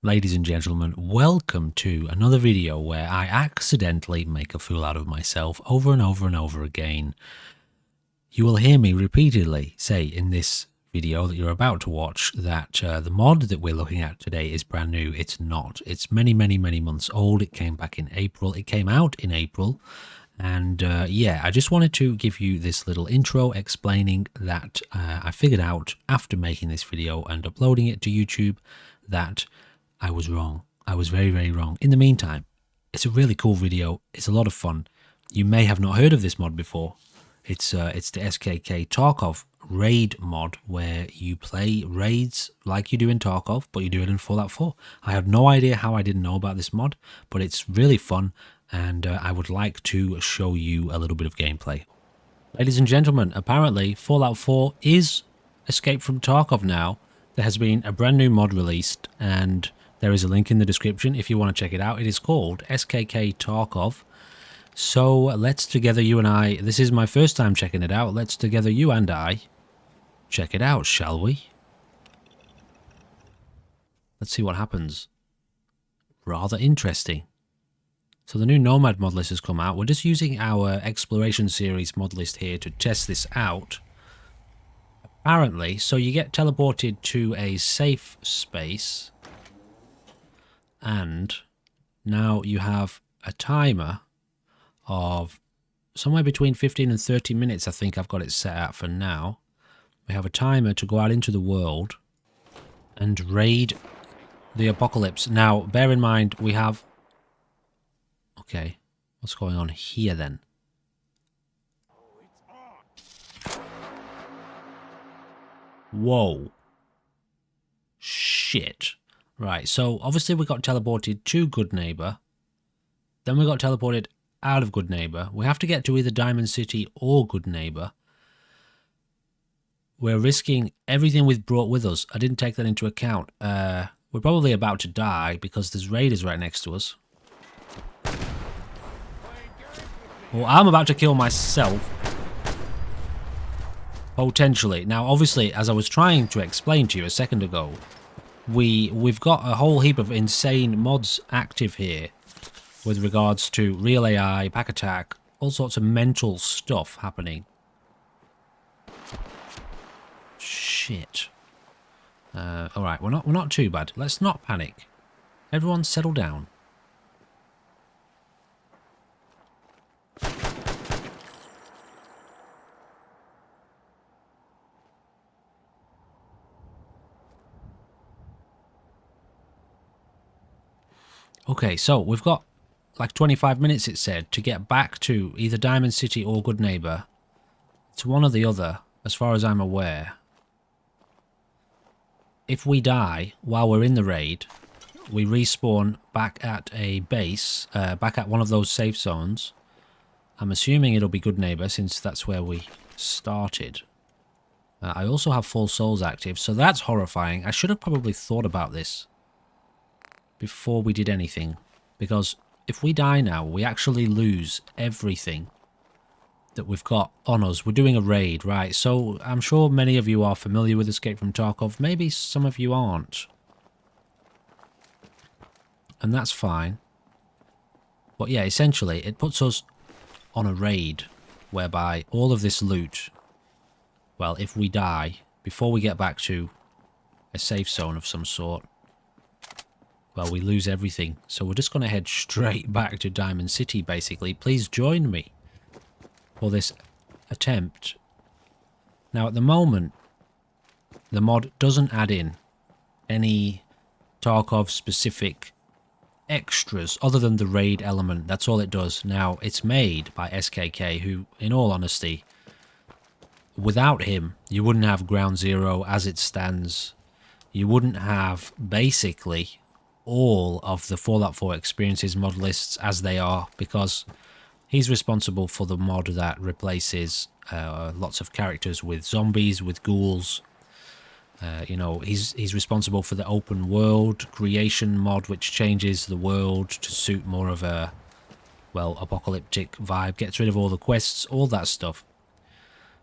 Ladies and gentlemen, welcome to another video where I accidentally make a fool out of myself over and over and over again. You will hear me repeatedly say in this video that you're about to watch that the mod that we're looking at today is brand new. It's not. It's many months old. It came back in April. It came out in April. And yeah, I just wanted to give you this little intro explaining that I figured out after making this video and uploading it to YouTube that I was wrong. I was very wrong. In the meantime, it's a really cool video. It's a lot of fun. You may have not heard of this mod before. It's the Skk Tarkov raid mod where you play raids like you do in Tarkov, but you do it in Fallout 4. I have no idea how I didn't know about this mod, but it's really fun, and I would like to show you a little bit of gameplay. Ladies and gentlemen, apparently Fallout 4 is Escape From Tarkov now. There has been a brand new mod released, and there is a link in the description if you want to check it out. It is called Skk Tarkov. So let's together, you and I, this is my first time checking it out. Let's together, you and I, check it out, shall we? Let's see what happens. Rather interesting. So the new Nomad mod list has come out. We're just using our Exploration Series mod list here to test this out. Apparently, so you get teleported to a safe space, and now you have a timer of somewhere between 15 and 30 minutes, I think I've got it set at for now. We have a timer to go out into the world and raid the apocalypse. Now, bear in mind, we have... Okay, what's going on here then? Whoa. Shit. Right, so obviously we got teleported to Good Neighbor. Then we got teleported out of Good Neighbor. We have to get to either Diamond City or Good Neighbor. We're risking everything we've brought with us. I didn't take that into account. We're probably about to die because there's raiders right next to us. Well, I'm about to kill myself. Potentially. Now, obviously, as I was trying to explain to you a second ago, we've got a whole heap of insane mods active here with regards to real AI, back attack, all sorts of mental stuff happening. Shit. Alright, we're not too bad. Let's not panic. Everyone settle down. Okay, so we've got like 25 minutes, it said, to get back to either Diamond City or Good Neighbor. It's one or the other, as far as I'm aware. If we die while we're in the raid, we respawn back at a base, back at one of those safe zones. I'm assuming it'll be Good Neighbor, since that's where we started. I also have Full Souls active, so that's horrifying. I should have probably thought about this before we did anything, because if we die now, we actually lose everything that we've got on us. We're doing a raid, right? So I'm sure many of you are familiar with Escape from Tarkov. Maybe some of you aren't. And that's fine. But yeah, essentially, it puts us on a raid whereby all of this loot, well, if we die, before we get back to a safe zone of some sort, well, we lose everything. So we're just going to head straight back to Diamond City, basically. Please join me for this attempt. Now, at the moment, the mod doesn't add in any Tarkov-specific extras other than the raid element. That's all it does. Now, it's made by Skk, who, in all honesty, without him, you wouldn't have Ground Zero as it stands. You wouldn't have, basically, all of the Fallout 4 experiences mod lists as they are, because he's responsible for the mod that replaces lots of characters with zombies, with ghouls. You know, he's responsible for the open world creation mod, which changes the world to suit more of a, well, apocalyptic vibe, gets rid of all the quests, all that stuff.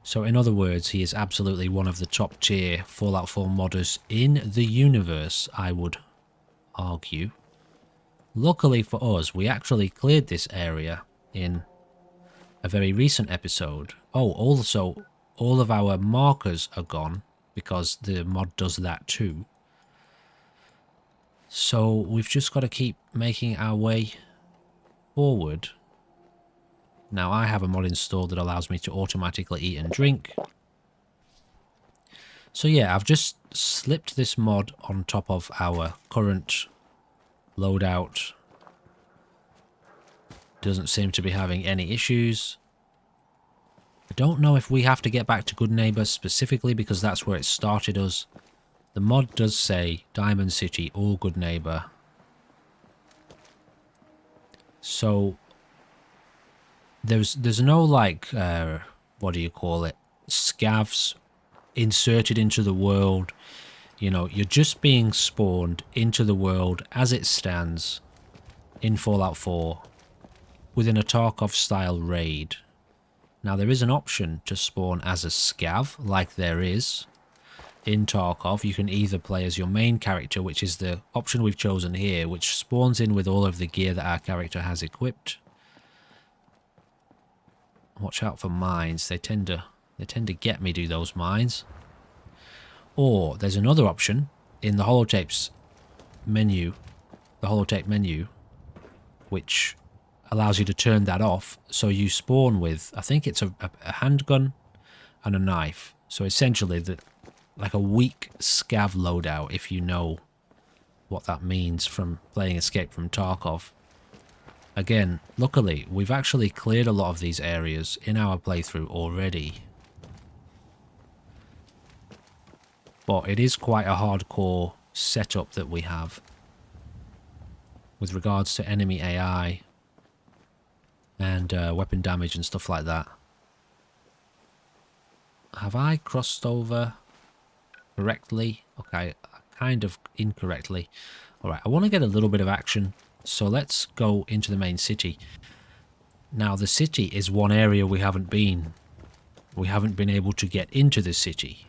So in other words, he is absolutely one of the top tier Fallout 4 modders in the universe, I would argue. Luckily for us, we actually cleared this area in a very recent episode. Oh, also, all of our markers are gone because the mod does that too. So we've just got to keep making our way forward. Now I have a mod installed that allows me to automatically eat and drink. So yeah, I've just slipped this mod on top of our current loadout. Doesn't seem to be having any issues. I don't know if we have to get back to Good Neighbor specifically because that's where it started us. The mod does say Diamond City or Good Neighbor. So there's no like what do you call it? Scavs inserted into the world. You know, you're just being spawned into the world as it stands in Fallout 4 within a Tarkov style raid. Now there is an option to spawn as a scav, like there is in Tarkov. You can either play as your main character, which is the option we've chosen here, which spawns in with all of the gear that our character has equipped. Watch out for mines. They tend to get me, do those mines. Or there's another option in the holotapes menu, the holotape menu, which allows you to turn that off. So you spawn with, I think it's a handgun and a knife. So essentially, like a weak scav loadout, if you know what that means from playing Escape from Tarkov. Again, luckily, we've actually cleared a lot of these areas in our playthrough already. But it is quite a hardcore setup that we have with regards to enemy AI and weapon damage and stuff like that. Have I crossed over correctly? Okay, kind of incorrectly. Alright, I want to get a little bit of action, so let's go into the main city. Now, the city is one area we haven't been. We haven't been able to get into the city.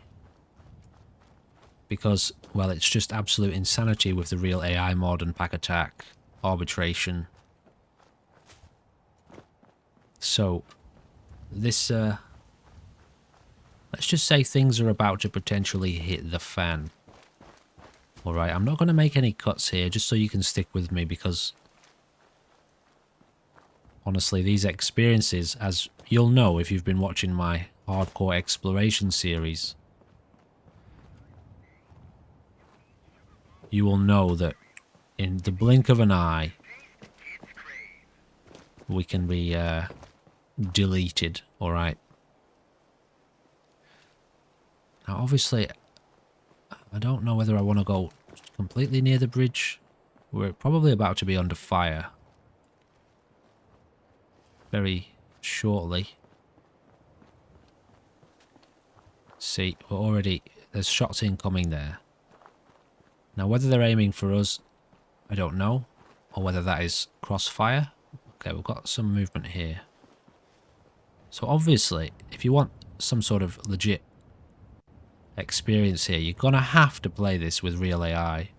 Because, well, it's just absolute insanity with the real AI mod and pack attack, arbitration. So, this, let's just say things are about to potentially hit the fan. Alright, I'm not going to make any cuts here, just so you can stick with me, because honestly, these experiences, as you'll know if you've been watching my hardcore exploration series, you will know that in the blink of an eye, we can be deleted, alright? Now, obviously, I don't know whether I want to go completely near the bridge. We're probably about to be under fire very shortly. See, we're already... there's shots incoming there. Now, whether they're aiming for us, I don't know. Or whether that is crossfire. Okay, we've got some movement here. So obviously, if you want some sort of legit experience here, you're gonna have to play this with real AI.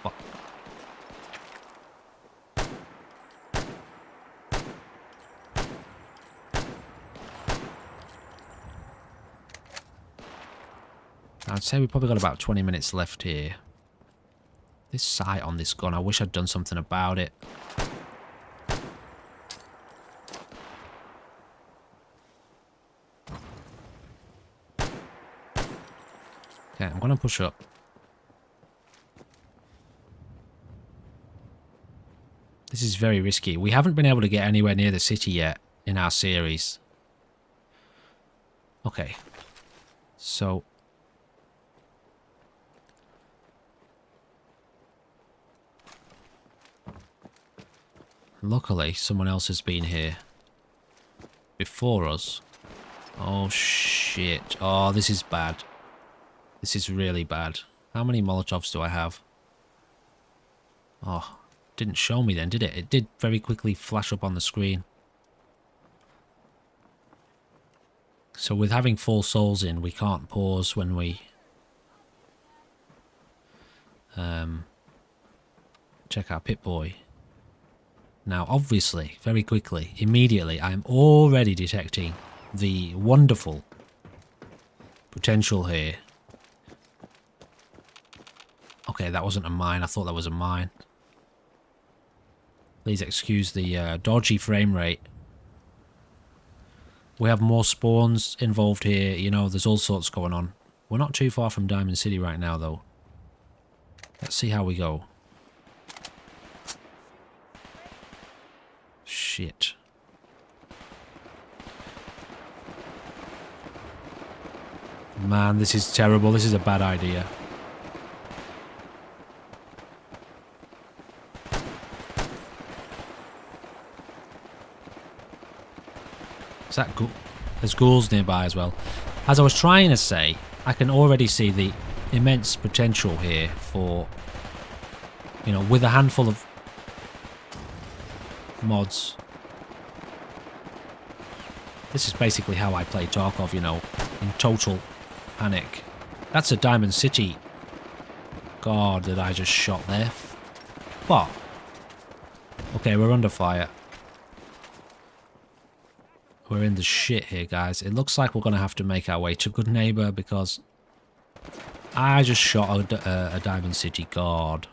What? I'd say we've probably got about 20 minutes left here. This sight on this gun, I wish I'd done something about it. Okay, I'm going to push up. This is very risky. We haven't been able to get anywhere near the city yet in our series. Okay. So... luckily, someone else has been here before us. Oh, shit. Oh, this is bad. This is really bad. How many Molotovs do I have? Oh, didn't show me then, did it? It did very quickly flash up on the screen. So with having full souls in, we can't pause when we check our Pip-Boy. Now, obviously, very quickly, immediately, I'm already detecting the wonderful potential here. Okay, that wasn't a mine. I thought that was a mine. Please excuse the dodgy frame rate. We have more spawns involved here. You know, there's all sorts going on. We're not too far from Diamond City right now, though. Let's see how we go. Shit. Man, this is terrible. This is a bad idea. Is that there's ghouls nearby as well. As I was trying to say, I can already see the immense potential here for, you know, with a handful of mods. This is basically how I play Tarkov, you know, in total panic. That's a Diamond City guard that I just shot there. What? Okay, we're under fire. We're in the shit here, guys. It looks like we're going to have to make our way to Good Neighbor because I just shot a Diamond City guard.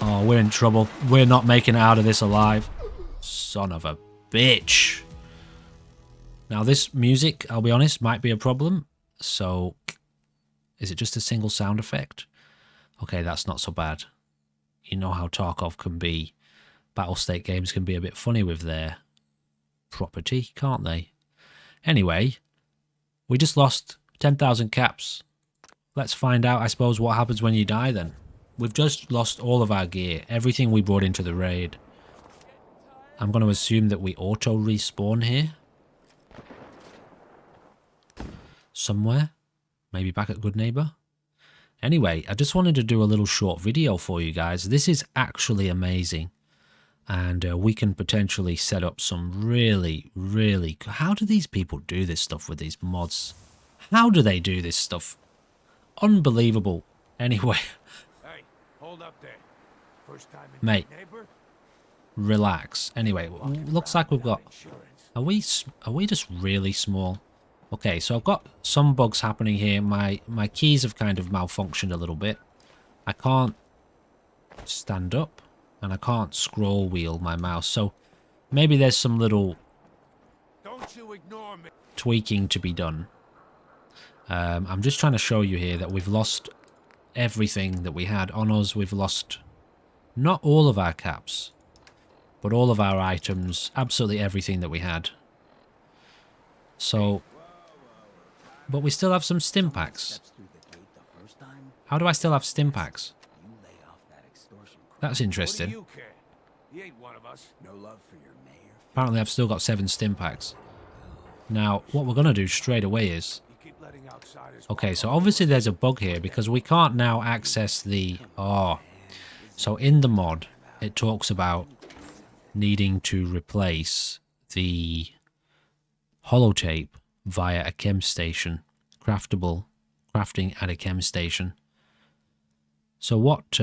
Oh, we're in trouble. We're not making it out of this alive. Son of a bitch. Now, this music, I'll be honest, might be a problem. So, is it just a single sound effect? Okay, that's not so bad. You know how Tarkov can be. Battle State games can be a bit funny with their property, can't they? Anyway, we just lost 10,000 caps. Let's find out, I suppose, what happens when you die then. We've just lost all of our gear, everything we brought into the raid. I'm going to assume that we auto-respawn here. Somewhere. Maybe back at Good Neighbor. Anyway, I just wanted to do a little short video for you guys. This is actually amazing. And we can potentially set up some really... How do these people do this stuff with these mods? How do they do this stuff? Unbelievable. Anyway. Hey, hold up there. First time in Mate. Neighbor? Relax. Anyway, looks like we've got... Are we just really small? Okay, so I've got some bugs happening here. My keys have kind of malfunctioned a little bit. I can't stand up. And I can't scroll wheel my mouse, so maybe there's some little tweaking to be done. I'm just trying to show you here that we've lost everything that we had on us. We've lost not all of our caps, but all of our items, absolutely everything that we had. So, but we still have some stim packs. How do I still have stim packs? That's interesting. Apparently I've still got 7 stim packs. Now, what we're going to do straight away is... Okay, so obviously there's a bug here because we can't now access the... So in the mod, it talks about needing to replace the holotape via a chem station. Crafting at a chem station. So what...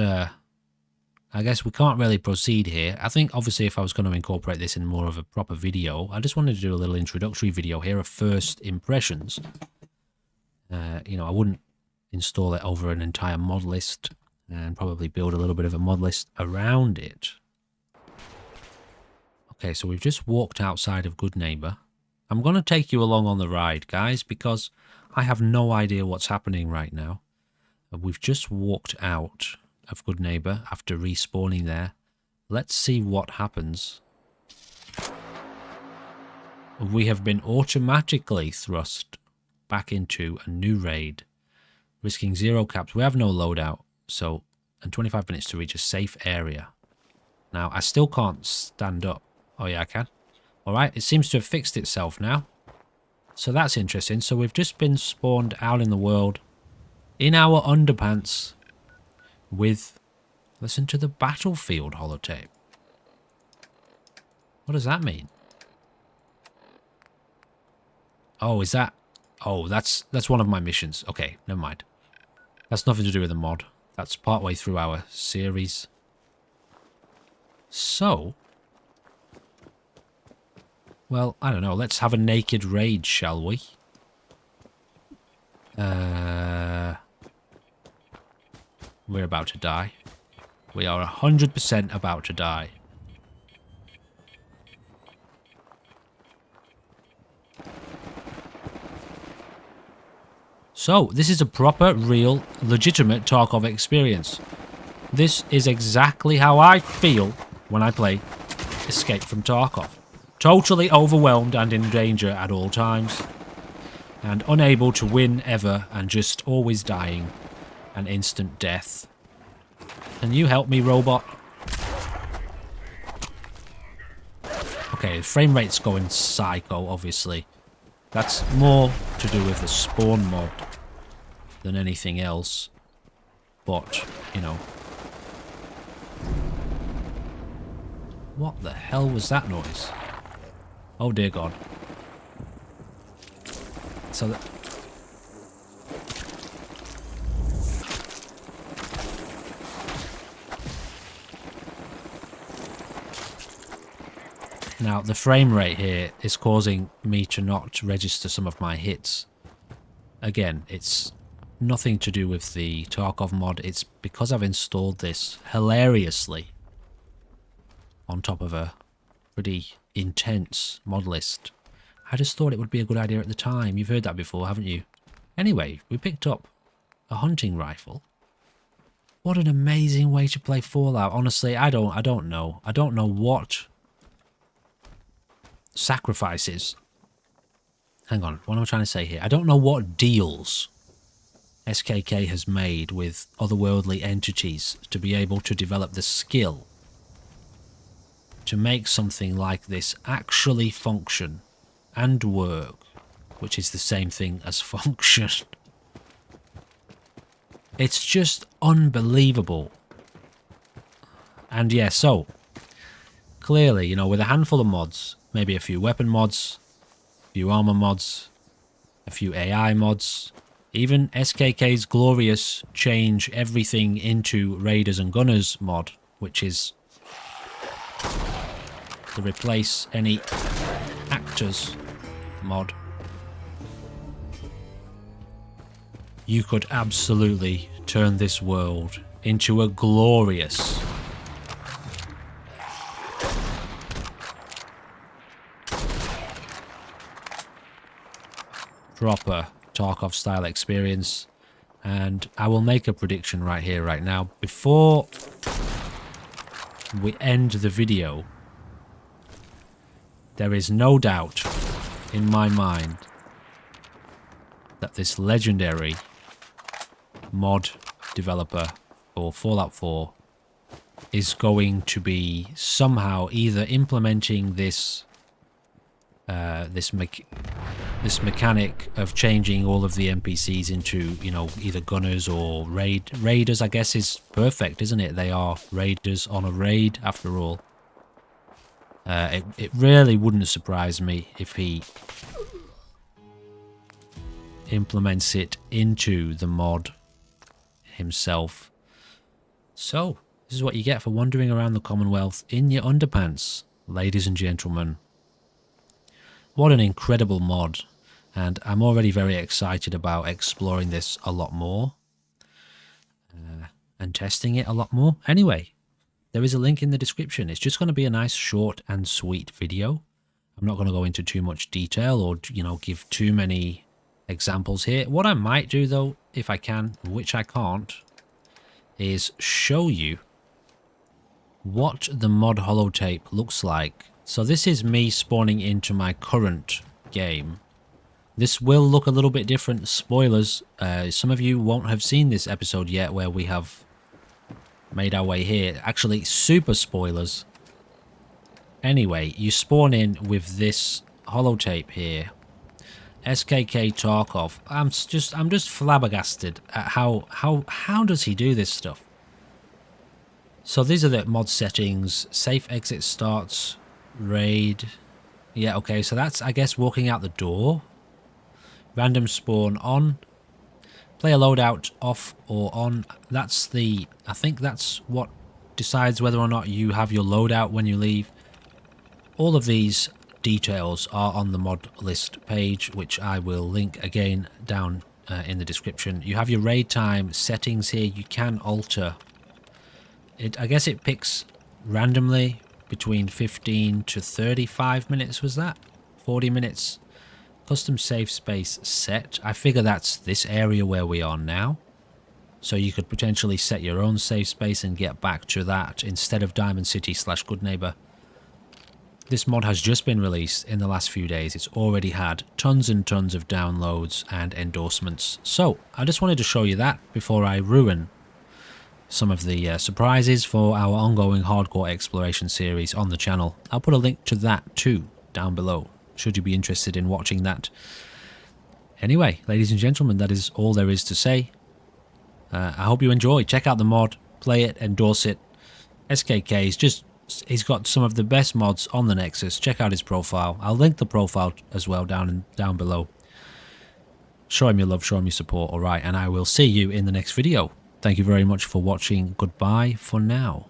I guess we can't really proceed here. I think obviously if I was going to incorporate this in more of a proper video, I just wanted to do a little introductory video here of first impressions. You know, I wouldn't install it over an entire mod list and probably build a little bit of a mod list around it. Okay, so we've just walked outside of Good Neighbor. I'm going to take you along on the ride, guys, because I have no idea what's happening right now. We've just walked out of Good Neighbor after respawning there. Let's see what happens. We have been automatically thrust back into a new raid, risking 0 caps. We have no loadout, so, and 25 minutes to reach a safe area. Now, I still can't stand up. Oh yeah, I can. Alright, it seems to have fixed itself now. So that's interesting. So we've just been spawned out in the world, in our underpants, with, listen to the battlefield holotape. What does that mean? Oh, is that... Oh, that's one of my missions. Okay, never mind. That's nothing to do with the mod. That's partway through our series. So... Well, I don't know. Let's have a naked raid, shall we? We're about to die. We are 100% about to die. So, this is a proper, real, legitimate Tarkov experience. This is exactly how I feel when I play Escape from Tarkov. Totally overwhelmed and in danger at all times. And unable to win ever and just always dying. And instant death. Can you help me, robot? Okay, frame rate's going psycho, obviously. That's more to do with the spawn mod than anything else. But, you know. What the hell was that noise? Oh dear God. So that... Now, the frame rate here is causing me to not register some of my hits. Again, it's nothing to do with the Tarkov mod. It's because I've installed this hilariously on top of a pretty intense mod list. I just thought it would be a good idea at the time. You've heard that before, haven't you? Anyway, we picked up a hunting rifle. What an amazing way to play Fallout. Honestly, I don't know. I don't know what sacrifices. Hang on, what am I trying to say here? I don't know what deals SKK has made with otherworldly entities to be able to develop the skill to make something like this actually function and work, which is the same thing as function. It's just unbelievable. And yeah, so clearly, you know, with a handful of mods, maybe a few weapon mods, a few armor mods, a few AI mods, even SKK's glorious change everything into Raiders and Gunners mod, which is to replace any actors mod. You could absolutely turn this world into a glorious proper Tarkov style experience, and I will make a prediction right here, right now. Before we end the video, there is no doubt in my mind that this legendary mod developer for Fallout 4 is going to be somehow either implementing this this mechanic of changing all of the NPCs into, you know, either gunners or raiders. I guess is perfect, isn't it? They are raiders on a raid after all. It really wouldn't surprise me if he implements it into the mod himself. So, this is what you get for wandering around the Commonwealth in your underpants, ladies and gentlemen. What an incredible mod, and I'm already very excited about exploring this a lot more and testing it a lot more. Anyway, there is a link in the description. It's just going to be a nice short and sweet video. I'm not going to go into too much detail or, you know, give too many examples here. What I might do though, if I can, which I can't, is show you what the mod holotape looks like. So this is me spawning into my current game. This will look a little bit different. Spoilers, some of you won't have seen this episode yet where we have made our way here. Actually, super spoilers. Anyway, you spawn in with this holotape here. Skk Tarkov. I'm just flabbergasted at how does he do this stuff? So these are the mod settings. Safe exit starts raid. Yeah, okay, so that's, I guess, walking out the door. Random spawn on. Player loadout off or on. That's the, I think that's what decides whether or not you have your loadout when you leave. All of these details are on the mod list page, which I will link again down in the description. You have your raid time settings here. You can alter it. I guess it picks randomly between 15 to 35 minutes. Was that 40 minutes? Custom safe space set. I figure that's this area where we are now. So you could potentially set your own safe space and get back to that instead of Diamond City / Good Neighbor. This mod has just been released in the last few days. It's already had tons and tons of downloads and endorsements. So I just wanted to show you that before I ruin some of the surprises for our ongoing hardcore exploration series on the channel. I'll put a link to that too down below, should you be interested in watching that. Anyway, ladies and gentlemen, that is all there is to say. I hope you enjoy. Check out the mod, play it, endorse it. Skk he's got some of the best mods on the Nexus. Check out his profile. I'll link the profile as well down below. Show him your love, show him your support, alright, and I will see you in the next video. Thank you very much for watching. Goodbye for now.